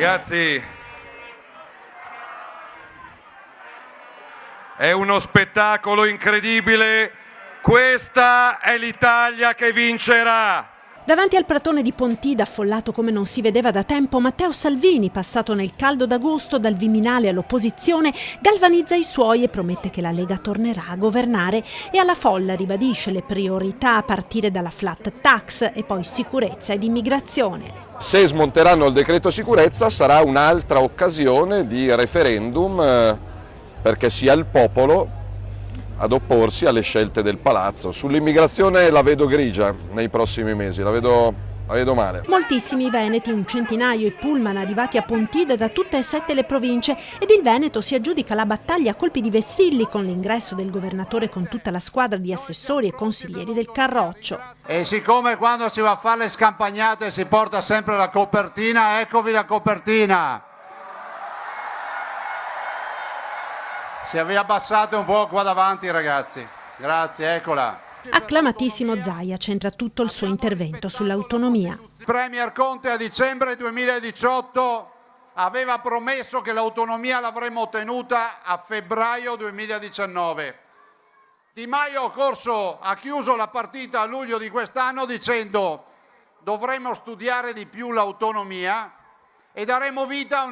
Ragazzi, è uno spettacolo incredibile. Questa è l'Italia che vincerà. Davanti al pratone di Pontida, affollato come non si vedeva da tempo, Matteo Salvini, passato nel caldo d'agosto dal Viminale all'opposizione, galvanizza i suoi e promette che la Lega tornerà a governare e alla folla ribadisce le priorità a partire dalla flat tax e poi sicurezza ed immigrazione. Se smonteranno il decreto sicurezza sarà un'altra occasione di referendum perché sia il popolo ad opporsi alle scelte del palazzo. Sull'immigrazione la vedo grigia nei prossimi mesi, la vedo male. Moltissimi veneti, un centinaio i pullman arrivati a Pontida da tutte e 7 le province, ed il Veneto si aggiudica la battaglia a colpi di vessilli con l'ingresso del governatore con tutta la squadra di assessori e consiglieri del Carroccio. E siccome quando si va a fare le scampagnate si porta sempre la copertina, eccovi la copertina. Se vi abbassate un po' qua davanti, ragazzi. Grazie, eccola. Acclamatissimo Zaia centra tutto il suo intervento sull'autonomia. Il Premier Conte a dicembre 2018 aveva promesso che l'autonomia l'avremmo ottenuta a febbraio 2019. Di Maio ha chiuso la partita a luglio di quest'anno dicendo dovremmo studiare di più l'autonomia e daremo vita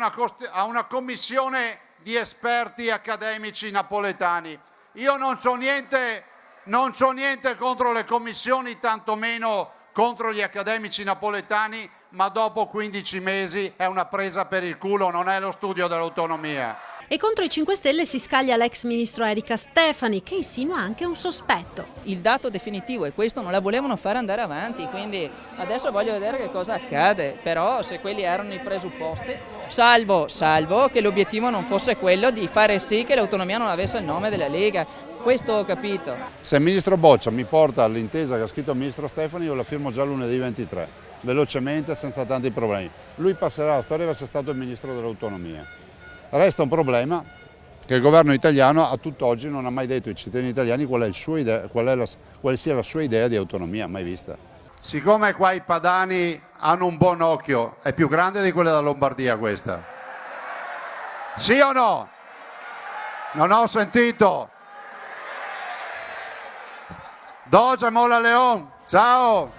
a una commissione di esperti accademici napoletani. Io non c'ho niente contro le commissioni, tantomeno contro gli accademici napoletani, ma dopo 15 mesi è una presa per il culo, non è lo studio dell'autonomia. E contro i 5 Stelle si scaglia l'ex ministro Erika Stefani, che insinua anche un sospetto. Il dato definitivo è questo, non la volevano fare andare avanti, quindi adesso voglio vedere che cosa accade, però se quelli erano i presupposti, salvo che l'obiettivo non fosse quello di fare sì che l'autonomia non avesse il nome della Lega. Questo ho capito. Se il ministro Boccia mi porta l'intesa che ha scritto il ministro Stefani, io la firmo già lunedì 23, velocemente, senza tanti problemi. Lui passerà alla storia di essere stato il ministro dell'autonomia. Resta un problema che il governo italiano a tutt'oggi non ha mai detto ai cittadini italiani quale sia la sua idea di autonomia, mai vista. Siccome qua i padani hanno un buon occhio, è più grande di quella della Lombardia questa. Sì o no? Non ho sentito. Doge Mola Leon, ciao!